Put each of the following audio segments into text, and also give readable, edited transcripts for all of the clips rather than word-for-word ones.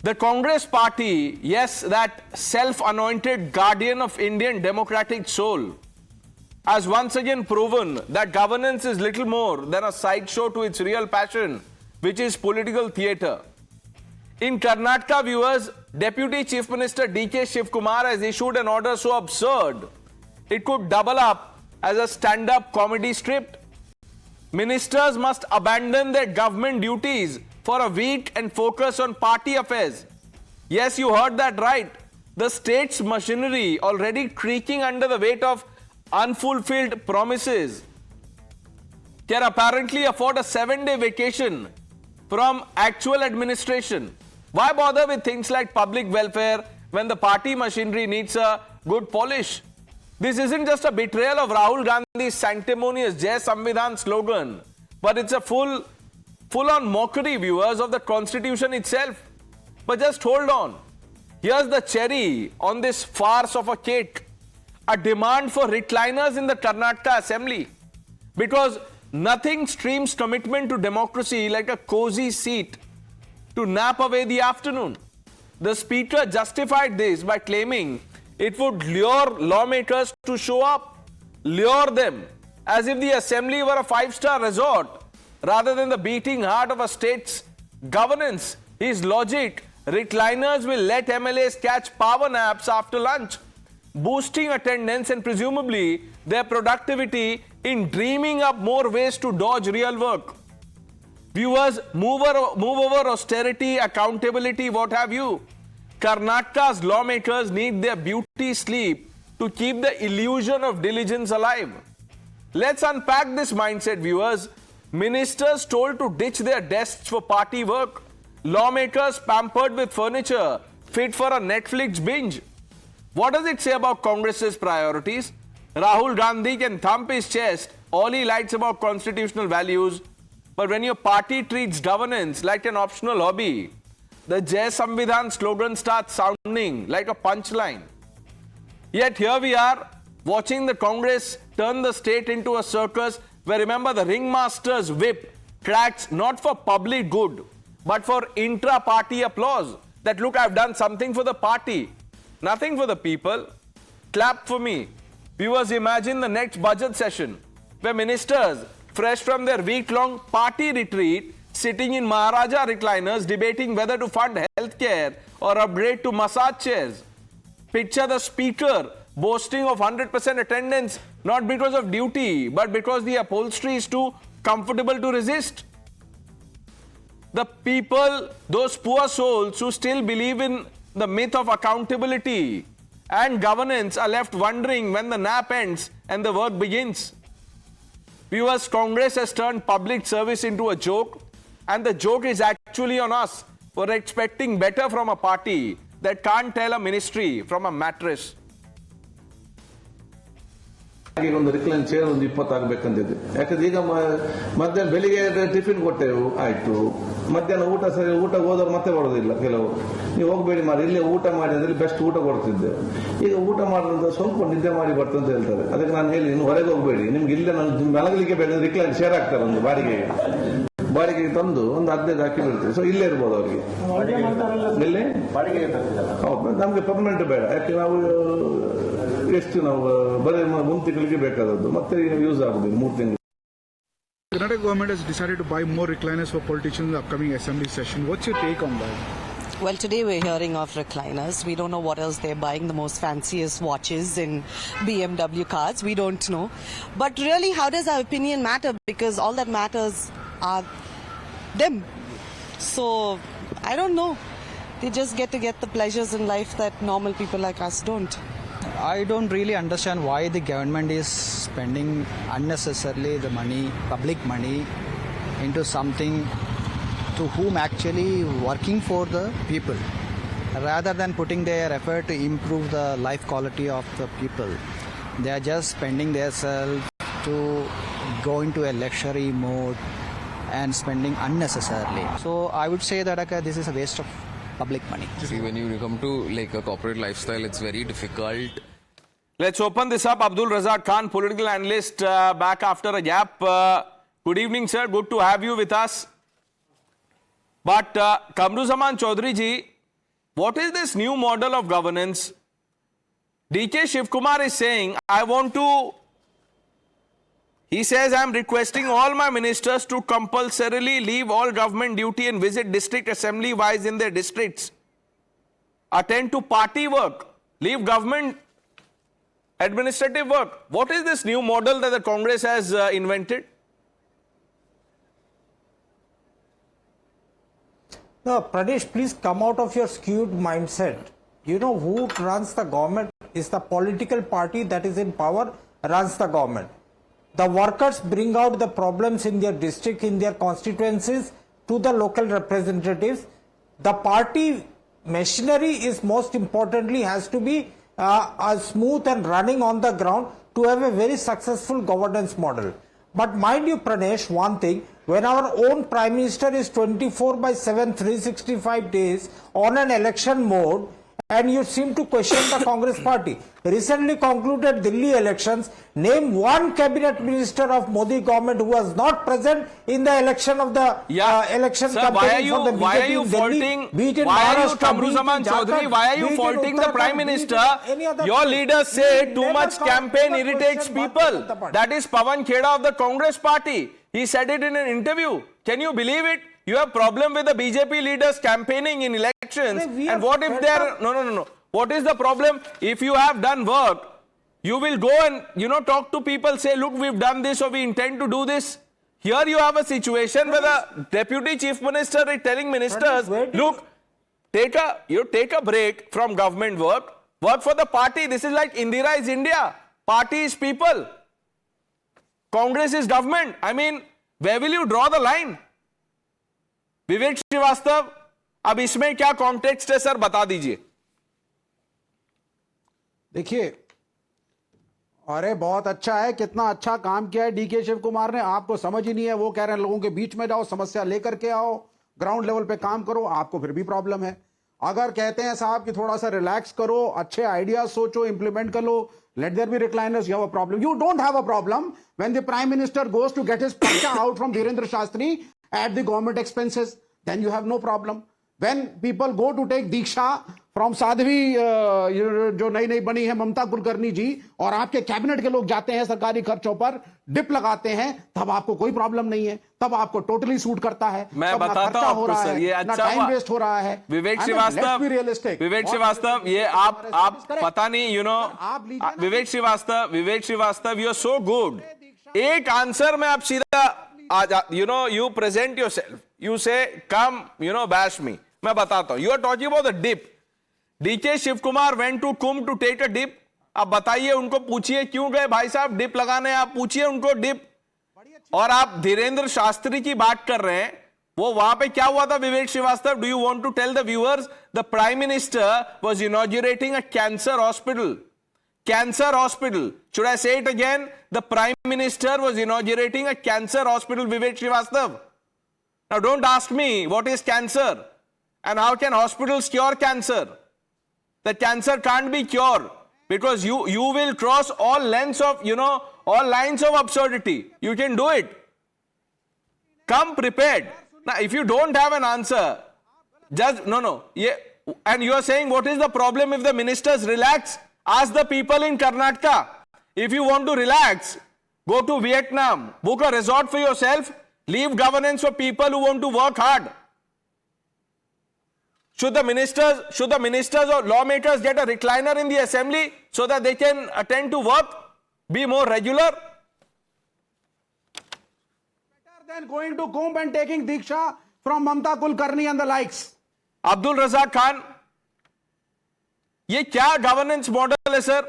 The Congress party, yes, that self-anointed guardian of Indian democratic soul, has once again proven that governance is little more than a sideshow to its real passion, which is political theatre. In Karnataka, viewers, Deputy Chief Minister D.K. Shivkumar has issued an order so absurd, it could double up as a stand-up comedy script. Ministers must abandon their government duties for a week and focus on party affairs. Yes, you heard that right. The state's machinery already creaking under the weight of unfulfilled promises can apparently afford a 7-day vacation from actual administration. Why bother with things like public welfare when the party machinery needs a good polish? This isn't just a betrayal of Rahul Gandhi's sanctimonious Jai Samvidhan slogan, but it's a full-on mockery, viewers, of the constitution itself. But just hold on. Here's the cherry on this farce of a cake. A demand for recliners in the Karnataka Assembly. Because nothing screams commitment to democracy like a cozy seat to nap away the afternoon. The Speaker justified this by claiming it would lure lawmakers to show up, lure them, as if the Assembly were a 5-star resort rather than the beating heart of a state's governance. His logic, recliners will let MLAs catch power naps after lunch, boosting attendance and presumably their productivity in dreaming up more ways to dodge real work. Viewers, move over austerity, accountability, what have you. Karnataka's lawmakers need their beauty sleep to keep the illusion of diligence alive. Let's unpack this mindset, viewers. Ministers told to ditch their desks for party work. Lawmakers pampered with furniture fit for a Netflix binge. What does it say about Congress's priorities? Rahul Gandhi can thump his chest all he likes about constitutional values, but when your party treats governance like an optional hobby, the Jai Samvidhan slogan starts sounding like a punchline. Yet here we are, watching the Congress turn the state into a circus where, remember, the ringmaster's whip cracks not for public good, but for intra-party applause. That, look, I've done something for the party, nothing for the people. Clap for me. Viewers, imagine the next budget session where ministers, fresh from their week-long party retreat, sitting in Maharaja recliners debating whether to fund healthcare or upgrade to massage chairs. Picture the Speaker boasting of 100% attendance, not because of duty, but because the upholstery is too comfortable to resist. The people, those poor souls who still believe in the myth of accountability and governance, are left wondering when the nap ends and the work begins. Viewers, Congress has turned public service into a joke, and the joke is actually on us for expecting better from a party that can't tell a ministry from a mattress. ಒಂದು recline chair ಒಂದು 20 ಆಗಬೇಕಂತಿದೆ. ಯಾಕಂದ್ರೆ ಈಗ ಮಧ್ಯಾಹ್ನ ಬೆಳಿಗ್ಗೆ tiffin ಕೊಟ್ಟೆವು, ಆಯ್ತು. ಮಧ್ಯಾಹ್ನ ಊಟ ಹೋದವ್ರು ಮತ್ತೆ ಬರೋದಿಲ್ಲ ಕೆಲವರು. ನೀವು ಹೋಗಬೇಡಿ ಮಾರಿ, ಇಲ್ಲೇ ಊಟ ಮಾಡಿ ಅಂದ್ರೆ ಬೆಸ್ಟ್ ಊಟ ಕೊಡ್ತಿದ್ದೆವು. ಈಗ ಊಟ ಮಾಡಿದ್ರೆ ಸ್ವಲ್ಪ ನಿದ್ದೆ ಮಾಡಿ ಬರ್ತದೆ ಅಂತ ಹೇಳ್ತಾರೆ. ಅದಕ್ಕೆ ನಾನು ಹೇಳಿ, ಇನ್ನು ಹೊರಗೆ ಹೋಗಬೇಡಿ, ನಿಮ್ಗೆ ಇಲ್ಲೇ ನಾನು ಮಲಗಲಿಕ್ಕೆ ಬೇಕಾದ್ರೆ ರಿಕ್ಲೈನ್ ಚೇರ್ ಹಾಕ್ತಾರೆ ಒಂದು ಬಾಡಿಗೆಗೆ ತಂದು ಒಂದು 15 ಹಾಕಿ ಬಿಡ್ತೀವಿ. ಸೊ ಇಲ್ಲೇ ಇರ್ಬೋದು ಅವ್ರಿಗೆ. ಇಲ್ಲಿ ಹೌದು, ನಮ್ಗೆ ಪರ್ಮನೆಂಟ್ ಬೇಡ. ಯಾಕೆ ನಾವು ಎಷ್ಟು ನಾವು ಬರೀ 3 ತಿಂಗಳಿಗೆ ಬೇಕಾದದ್ದು, ಮತ್ತೆ ಯೂಸ್ ಆಗುದಿಲ್ಲ 3 ತಿಂಗಳು. Karnataka government has decided to buy more recliners for politicians in the upcoming assembly session. What's your take on that? Well, today we're hearing of recliners. We don't know what else they're buying, the most fanciest watches and BMW cars. We don't know. But really, how does our opinion matter? Because all that matters are them. So, I don't know. They just get the pleasures in life that normal people like us don't. I don't really understand why the government is spending unnecessarily the money, public money, into something to whom actually working for the people, rather than putting their effort to improve the life quality of the people. They are just spending themselves to go into a luxury mode and spending unnecessarily. So I would say that this is a waste of public money. See, when you come to like a corporate lifestyle, it's very difficult. Let's open this up. Abdul Razak Khan, political analyst, back after a gap. Good evening, sir. Good to have you with us. But Kamruzaman Chaudhary ji, What is this new model of governance? DK Shivkumar is saying, he says, I am requesting all my ministers to compulsorily leave all government duty and visit district assembly wise in their districts. Attend to party work. Leave government administrative work. What is this new model that the Congress has invented? No, Pradesh, please come out of your skewed mindset. You know who runs the government is the political party that is in power runs the government. The workers bring out the problems in their district, in their constituencies to the local representatives. The party machinery is most importantly has to be smooth and running on the ground to have a very successful governance model. But mind you, Pranesh, one thing, when our own Prime Minister is 24/7, 365 days on an election mode, and you seem to question the Congress party. Recently concluded Delhi elections, name one cabinet minister of Modi government who was not present in the election of the election campaign for the BJP why are you in faulting, Delhi, be it in why are you, Maharashtra, Kamruzaman be it in Chaudhary, why are Jharkhand, you be it in faulting the Uttarakhand, Prime be it in Minister? any other Your place. leaders say You too never much campaign never irritates question one people. part of the party. That is Pawan Kheda of the Congress party. He said it in an interview. Can you believe it? You have problem with the BJP leaders campaigning in elections. And what if they are... No. What is the problem? If you have done work, you will go and, talk to people, say, look, we've done this or we intend to do this. Here you have a situation where the deputy chief minister is telling ministers, look, take a break from government work for the party. This is like Indira is India. Party is people. Congress is government. I mean, where will you draw the line? विवेक श्रीवास्तव, अब इसमें क्या context है sir, बता दीजिए. देखिए, अरे बहुत अच्छा है, कितना अच्छा काम किया है डीके शिव कुमार ने. आपको समझ ही नहीं है, वो कह रहे हैं लोगों के बीच में जाओ, समस्या लेकर के आओ, ग्राउंड लेवल पे काम करो. आपको फिर भी प्रॉब्लम है. अगर कहते हैं साहब कि थोड़ा सा रिलैक्स करो, अच्छे आइडियाज सोचो, इंप्लीमेंट कर लो, let there be recliners, you have a problem. You don't have a problem when the Prime Minister goes to get his pacha out from Virendra Shastri at the government expenses. Then you have no problem. When people go to take Diksha from Sadhvi जो नई नई बनी है ममता कुलकर्णी जी, और आपके cabinet के लोग जाते हैं सरकारी खर्चों पर डिप लगाते हैं, तब आपको कोई प्रॉब्लम नहीं है, तब आपको टोटली सूट करता है. मैं बताता हूं आपको सर, ये अच्छा टाइम वेस्ट हो रहा है. विवेक श्रीवास्तव, ये आप पता नहीं, Vivek Srivastava, you are so good. एक आंसर में आप सीधा, you present yourself, you say, come, bash me. मैं बताता हूं. You are talking about the dip. DK Shivkumar went to Kumbh to take a dip. अब बताइए, उनको पूछिए क्यों गए भाई साहब डिप लगाने, आप पूछिए उनको डिप. और आप धीरेन्द्र शास्त्री की बात कर रहे हैं, वो वहां पे क्या हुआ था Vivek Srivastava? Do you want to tell the viewers? The prime minister was inaugurating a cancer hospital. Cancer hospital. Should I say it again? The Prime Minister was inaugurating a cancer hospital, Vivek Srivastav. Now don't ask me what is cancer and how can hospitals cure cancer. The cancer can't be cured because you will cross all lines of, all lines of absurdity. You can do it. Come prepared. Now if you don't have an answer, just, yeah, and you are saying what is the problem if the ministers relax? Ask the people in Karnataka. If you want to relax, go to Vietnam, book a resort for yourself, leave governance for people who want to work hard. Should the ministers or lawmakers get a recliner in the assembly so that they can attend to work, be more regular? Better than going to Kumbh and taking Diksha from Mamta Kulkarni and the likes. Abdul Razak Khan, ये क्या governance model है sir?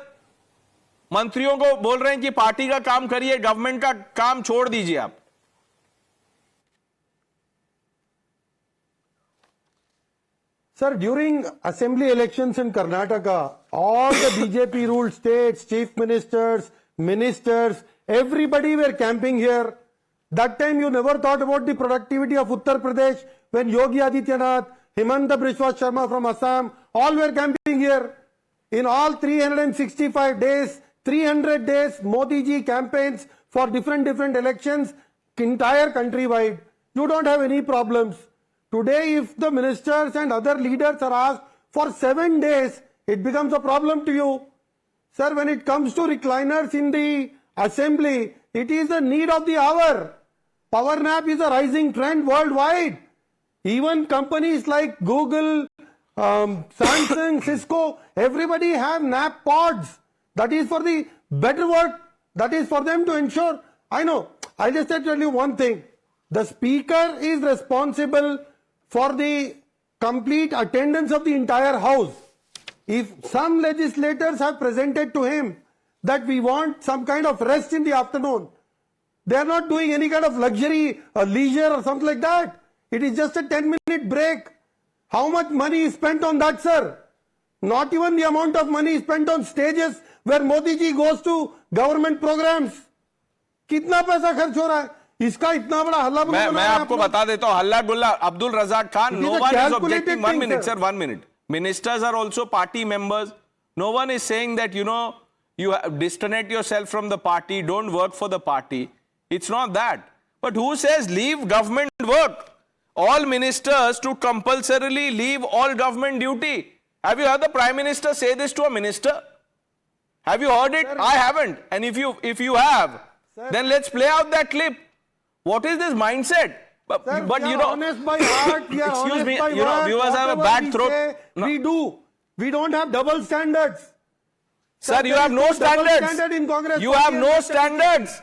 मंत्रियों को बोल रहे हैं कि party का काम करिए, गवर्नमेंट का काम छोड़ दीजिए आप. Sir, during assembly elections in Karnataka, all the BJP ruled states, chief ministers, ministers, everybody were camping here. That time you never thought about the productivity of Uttar Pradesh when Yogi Adityanath, Himanta Biswa Sharma from Assam, all were camping here. In all 365 days, 300 days, Modi ji campaigns for different elections, entire countrywide. You don't have any problems. Today, if the ministers and other leaders are asked For 7 days, it becomes a problem to you. Sir, when it comes to recliners in the assembly, it is the need of the hour. Power nap is a rising trend worldwide. Even companies like Google, Samsung, Cisco, everybody have nap pods. That is for the better work. That is for them to ensure. I know. I'll just tell you one thing. The speaker is responsible for the complete attendance of the entire house. If some legislators have presented to him that we want some kind of rest in the afternoon, they are not doing any kind of luxury or leisure or something like that. It is just a 10-minute break. How much money is spent on that, sir? Not even the amount of money spent on stages where Modi ji goes to government programs. कितना पैसा खर्च हो रहा है? इसका इतना बड़ा हल्ला बुल्ला मैं आपको बता देता हूं, हल्ला गुल्ला. Abdul Razak Khan, no one is objecting. 1 minute, sir, 1 minute. Ministers are also party members. No one is saying that, you disconnect yourself from the party, don't work for the party. It's not that. But who says leave government work? All ministers to compulsorily leave all government duty. Have you heard the Prime Minister say this to a minister? Have you heard it? Sir, I haven't. And if you have, sir, then let's play out that clip. What is this mindset? But honest by heart, excuse me, viewers have a bad throat. No. We don't have double standards. Sir, you have no standards. You have no standards.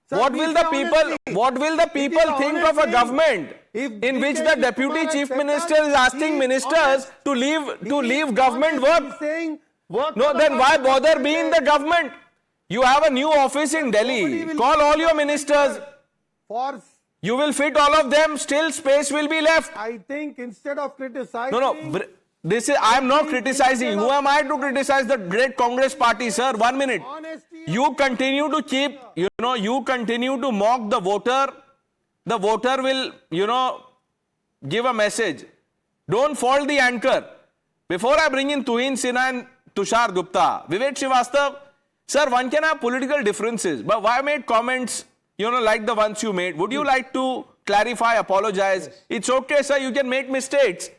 Sir, what will the people think of a government in which the deputy chief minister is asking ministers to leave government work? No, then why bother being in the government? You have a new office in Delhi. Call all your ministers. You will fit all of them. Still, space will be left. I think instead of criticizing. No. I am not criticizing. Who am I to criticize the great Congress party, sir? 1 minute. You continue to you continue to mock the voter. The voter will, give a message. Don't fault the anchor. Before I bring in Tuhin Sinha and Tushar Gupta, Vivek Srivastav, sir, one can have political differences, but why make comments, like the ones you made? Would you like to clarify, apologize? Yes. It's okay, sir, you can make mistakes.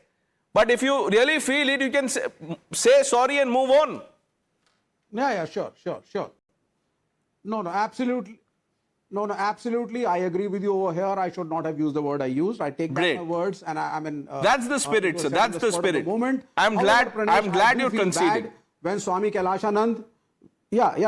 But if you really feel it, you can say sorry and move on. Yeah, sure. No, absolutely. No, absolutely. I agree with you over here. I should not have used the word I used. I take back my words, and I mean. That's the spirit, sir. That's the spirit. I'm glad you conceded. When Swami Kailashanand,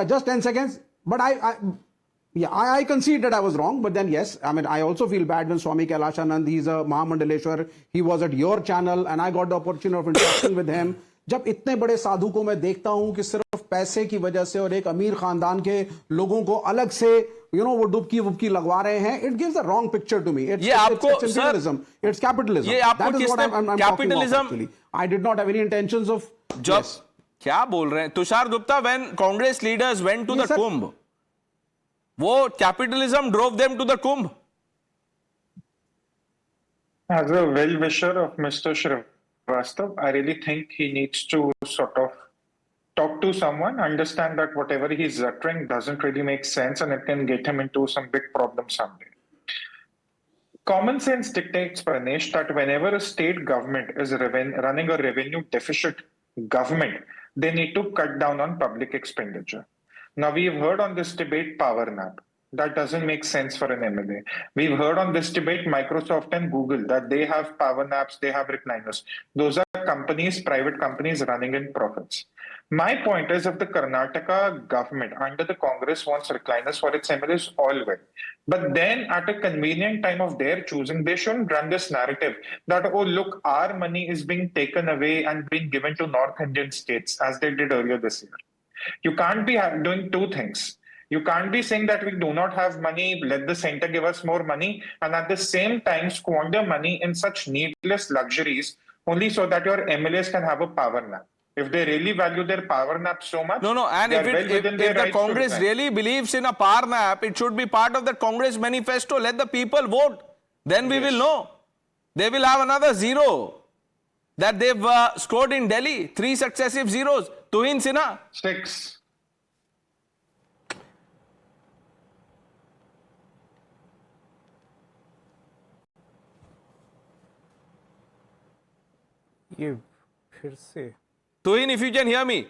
just 10 seconds. But I concede that I was wrong. But then yes, I mean, I also feel bad when Swami Kailashanand, he's a Mahamandaleshwar, he was at your channel, and I got the opportunity of interacting with him. जब इतने बड़े साधु को मैं देखता हूं कि सिर्फ पैसे की वजह से और एक अमीर खानदान के लोगों को अलग से वो डुबकी लगवा रहे हैं, it gives a wrong picture to me. It's capitalism. It's capitalism. That is what I'm talking about actually. I did not have any intentions of. Yes. क्या बोल रहे हैं Tushar Gupta? When Congress leaders went to the Kumbh, वो capitalism drove them to the Kumbh. As a well-wisher of Mr. Srivastav, I really think he needs to sort of talk to someone, understand that whatever he's uttering doesn't really make sense and it can get him into some big problem someday. Common sense dictates, Pranesh, that whenever a state government is running a revenue deficit government, they need to cut down on public expenditure. Now, we've heard on this debate power nap. That doesn't make sense for an MLA. We've heard on this debate Microsoft and Google that they have power naps, they have recliners. Those are companies, private companies running in profits. My point is, if the Karnataka government under the Congress wants recliners for its MLAs, all well. But then at a convenient time of their choosing, they shouldn't run this narrative that, oh, look, our money is being taken away and being given to North Indian states as they did earlier this year. You can't be doing two things. You can't be saying that we do not have money, let the center give us more money, and at the same time squander money in such needless luxuries only so that your MLAs can have a power nap. If they really value their power nap so much, and if the Congress really believes in a power nap, it should be part of the Congress manifesto. Let the people vote. Then we will know. They will have another zero that they've scored in Delhi. 3 successive zeros. Tuhin Sinha. 6. फिर से Tuhin, if you can hear me.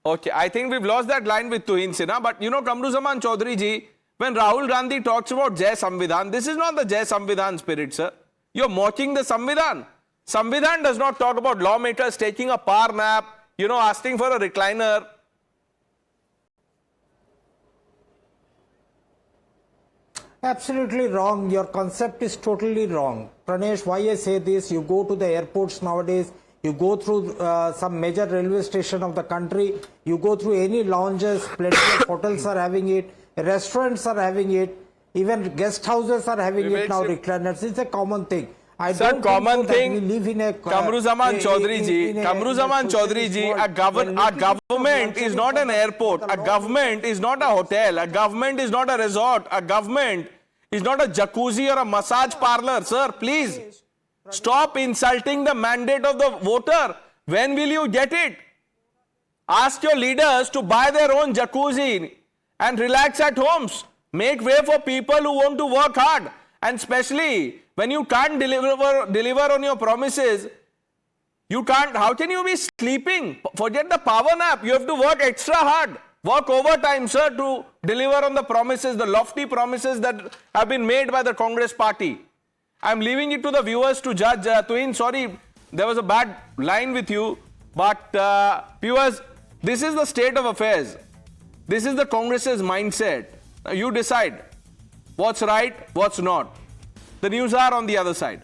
Okay, I think we've lost that line with Tuhin Sinha, but you know, Kamruzaman Chaudhary ji, when Rahul Gandhi talks about Jai Samvidhan, this is not the Jai Samvidhan spirit, sir. You're mocking the Samvidhan. Samvidhan does not talk about lawmakers taking a power nap, you know, asking for a recliner. Absolutely wrong. Your concept is totally wrong. Pranesh, why I say this? You go to the airports nowadays, you go through some major railway station of the country, you go through any lounges, plenty of hotels are having it, restaurants are having it, even guest houses are having it now, recliners. It's a common thing. I Sir, don't common think so thing. that we live in a Kamruzaman Chaudhary ji, Kamruzaman Chaudhary ji, a government is not an airport, a government is not a hotel, a government is not a resort, a government is not a jacuzzi or a massage parlor. Sir, please stop insulting the mandate of the voter. When will you get it? Ask your leaders to buy their own jacuzzi and relax at homes. Make way for people who want to work hard. And especially when you can't deliver on your promises, you can't. How can you be sleeping? Forget the power nap. You have to work extra hard. Work overtime, sir, to deliver on the promises, the lofty promises that have been made by the Congress party. I'm leaving it to the viewers to judge. Tuhin, sorry, there was a bad line with you. But viewers, this is the state of affairs. This is the Congress's mindset. Now you decide what's right, what's not. The news are on the other side.